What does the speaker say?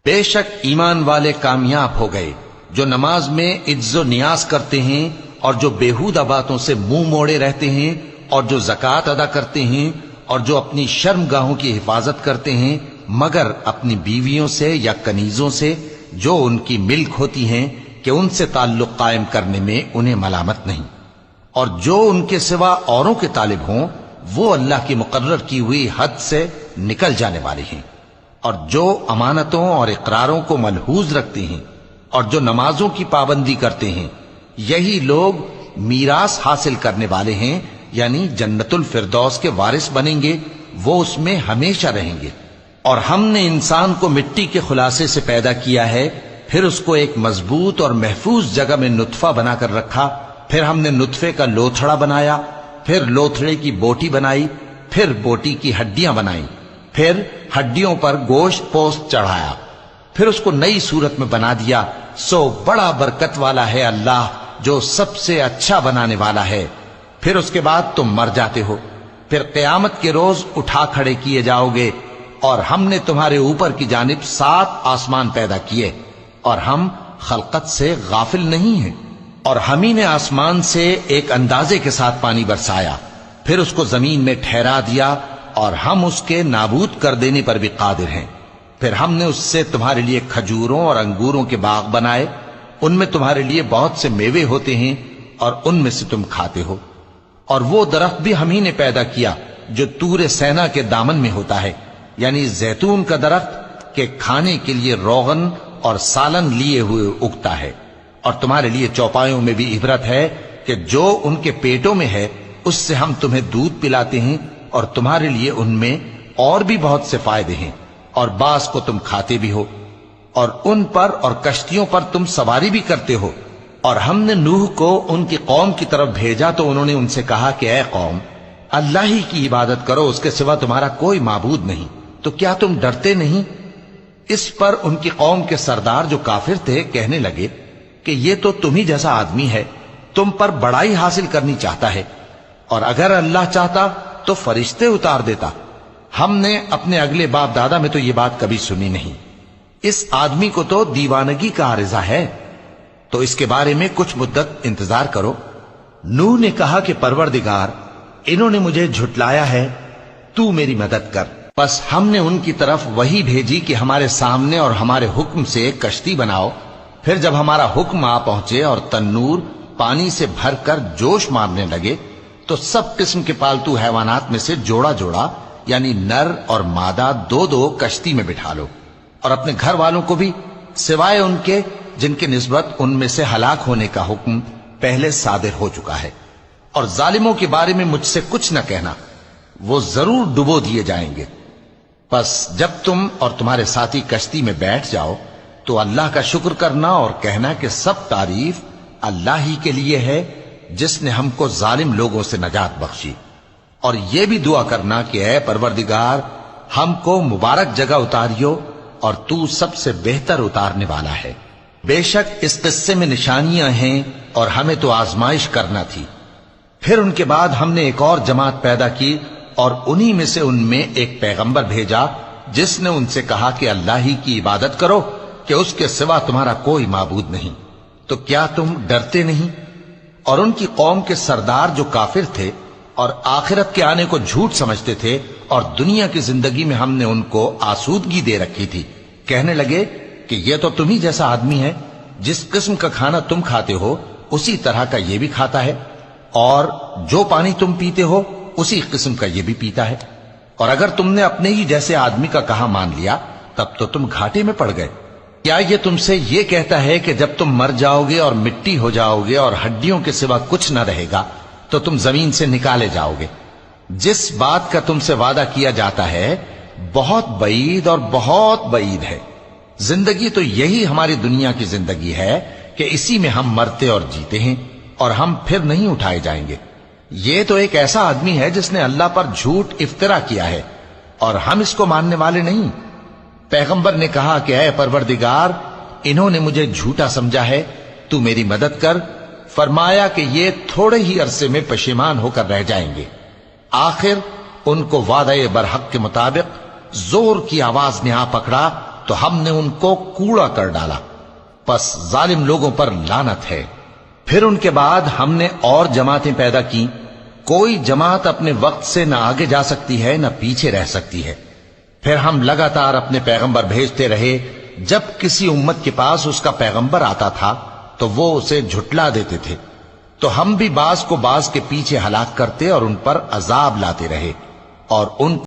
بے شک ایمان والے کامیاب ہو گئے جو نماز میں عجز و نیاز کرتے ہیں اور جو بیہودہ باتوں سے منہ موڑے رہتے ہیں اور جو زکوٰۃ ادا کرتے ہیں اور جو اپنی شرم گاہوں کی حفاظت کرتے ہیں مگر اپنی بیویوں سے یا کنیزوں سے جو ان کی ملک ہوتی ہیں کہ ان سے تعلق قائم کرنے میں انہیں ملامت نہیں، اور جو ان کے سوا اوروں کے طالب ہوں وہ اللہ کی مقرر کی ہوئی حد سے نکل جانے والے ہیں، اور جو امانتوں اور اقراروں کو ملحوظ رکھتے ہیں اور جو نمازوں کی پابندی کرتے ہیں یہی لوگ میراث حاصل کرنے والے ہیں، یعنی جنت الفردوس کے وارث بنیں گے، وہ اس میں ہمیشہ رہیں گے۔ اور ہم نے انسان کو مٹی کے خلاصے سے پیدا کیا ہے، پھر اس کو ایک مضبوط اور محفوظ جگہ میں نطفہ بنا کر رکھا، پھر ہم نے نطفے کا لوتھڑا بنایا، پھر لوتھڑے کی بوٹی بنائی، پھر بوٹی کی ہڈیاں بنائیں، پھر ہڈیوں پر گوشت پوست چڑھایا، پھر اس کو نئی صورت میں بنا دیا۔ سو بڑا برکت والا ہے اللہ جو سب سے اچھا بنانے والا ہے۔ پھر اس کے بعد تم مر جاتے ہو، پھر قیامت کے روز اٹھا کھڑے کیے جاؤ گے، اور ہم نے تمہارے اوپر کی جانب 7 آسمان پیدا کیے، اور ہم خلقت سے غافل نہیں ہیں۔ اور ہم ہی نے آسمان سے ایک اندازے کے ساتھ پانی برسایا، پھر اس کو زمین میں ٹھہرا دیا، اور ہم اس کے نابود کر دینے پر بھی قادر ہیں۔ پھر ہم نے اس سے تمہارے لیے کھجوروں اور انگوروں کے باغ بنائے، ان میں تمہارے لیے بہت سے میوے ہوتے ہیں اور ان میں سے تم کھاتے ہو۔ اور وہ درخت بھی ہم ہی نے پیدا کیا جو طور سینا کے دامن میں ہوتا ہے، یعنی زیتون کا درخت کہ کھانے کے لیے روغن اور سالن لیے ہوئے اگتا ہے۔ اور تمہارے لیے چوپایوں میں بھی عبرت ہے کہ جو ان کے پیٹوں میں ہے اس سے ہم تمہیں دودھ پلاتے ہیں، اور تمہارے لیے ان میں اور بھی بہت سے فائدے ہیں، اور بعض کو تم کھاتے بھی ہو، اور ان پر اور کشتیوں پر تم سواری بھی کرتے ہو۔ اور ہم نے نوح کو ان کی قوم کی طرف بھیجا تو انہوں نے ان سے کہا کہ اے قوم، اللہ ہی کی عبادت کرو، اس کے سوا تمہارا کوئی معبود نہیں، تو کیا تم ڈرتے نہیں؟ اس پر ان کی قوم کے سردار جو کافر تھے کہنے لگے کہ یہ تو تم ہی جیسا آدمی ہے، تم پر بڑائی حاصل کرنی چاہتا ہے، اور اگر اللہ چاہتا تو فرشتے اتار دیتا۔ ہم نے اپنے اگلے باپ دادا میں تو یہ بات کبھی سنی نہیں، اس آدمی کو تو دیوانگی کا عارضہ ہے، تو اس کے بارے میں کچھ مدت انتظار کرو۔ نوح نے کہا کہ پروردگار، انہوں نے مجھے جھٹلایا ہے، تو میری مدد کر۔ پس ہم نے ان کی طرف وحی بھیجی کہ ہمارے سامنے اور ہمارے حکم سے ایک کشتی بناؤ۔ پھر جب ہمارا حکم آ پہنچے اور تنور پانی سے بھر کر جوش مارنے لگے تو سب قسم کے پالتو حیوانات میں سے جوڑا جوڑا یعنی نر اور مادہ 2 کشتی میں بٹھا لو، اور اپنے گھر والوں کو بھی سوائے ان کے جن کی نسبت ان میں سے ہلاک ہونے کا حکم پہلے صادر ہو چکا ہے۔ اور ظالموں کے بارے میں مجھ سے کچھ نہ کہنا، وہ ضرور ڈبو دیے جائیں گے۔ پس جب تم اور تمہارے ساتھی کشتی میں بیٹھ جاؤ تو اللہ کا شکر کرنا اور کہنا کہ سب تعریف اللہ ہی کے لیے ہے جس نے ہم کو ظالم لوگوں سے نجات بخشی۔ اور یہ بھی دعا کرنا کہ اے پروردگار، ہم کو مبارک جگہ اتاریو اور تو سب سے بہتر اتارنے والا ہے۔ بے شک اس قصے میں نشانیاں ہیں اور ہمیں تو آزمائش کرنا تھی۔ پھر ان کے بعد ہم نے ایک اور جماعت پیدا کی اور انہی میں سے ان میں ایک پیغمبر بھیجا جس نے ان سے کہا کہ اللہ ہی کی عبادت کرو کہ اس کے سوا تمہارا کوئی معبود نہیں، تو کیا تم ڈرتے نہیں؟ اور ان کی قوم کے سردار جو کافر تھے اور آخرت کے آنے کو جھوٹ سمجھتے تھے اور دنیا کی زندگی میں ہم نے ان کو آسودگی دے رکھی تھی، کہنے لگے کہ یہ تو تم ہی جیسا آدمی ہے، جس قسم کا کھانا تم کھاتے ہو اسی طرح کا یہ بھی کھاتا ہے، اور جو پانی تم پیتے ہو اسی قسم کا یہ بھی پیتا ہے، اور اگر تم نے اپنے ہی جیسے آدمی کا کہا مان لیا تب تو تم گھاٹے میں پڑ گئے۔ کیا یہ تم سے یہ کہتا ہے کہ جب تم مر جاؤ گے اور مٹی ہو جاؤ گے اور ہڈیوں کے سوا کچھ نہ رہے گا تو تم زمین سے نکالے جاؤ گے؟ جس بات کا تم سے وعدہ کیا جاتا ہے بہت بعید اور بہت بعید ہے۔ زندگی تو یہی ہماری دنیا کی زندگی ہے کہ اسی میں ہم مرتے اور جیتے ہیں، اور ہم پھر نہیں اٹھائے جائیں گے۔ یہ تو ایک ایسا آدمی ہے جس نے اللہ پر جھوٹ افطرا کیا ہے، اور ہم اس کو ماننے والے نہیں۔ پیغمبر نے کہا کہ اے پروردگار، انہوں نے مجھے جھوٹا سمجھا ہے، تو میری مدد کر۔ فرمایا کہ یہ تھوڑے ہی عرصے میں پشیمان ہو کر رہ جائیں گے۔ آخر ان کو وعدہ برحق کے مطابق زور کی آواز نے آ پکڑا تو ہم نے ان کو کوڑا کر ڈالا، پس ظالم لوگوں پر لعنت ہے۔ پھر ان کے بعد ہم نے اور جماعتیں پیدا کی، کوئی جماعت اپنے وقت سے نہ آگے جا سکتی ہے نہ پیچھے رہ سکتی ہے۔ پھر ہم لگاتار اپنے پیغمبر بھیجتے رہے، جب کسی امت کے پاس اس کا پیغمبر آتا تھا تو وہ اسے جھٹلا دیتے تھے، تو ہم بھی بعض کو بعض کے پیچھے ہلاک کرتے اور ان پر عذاب لاتے رہے، اور ان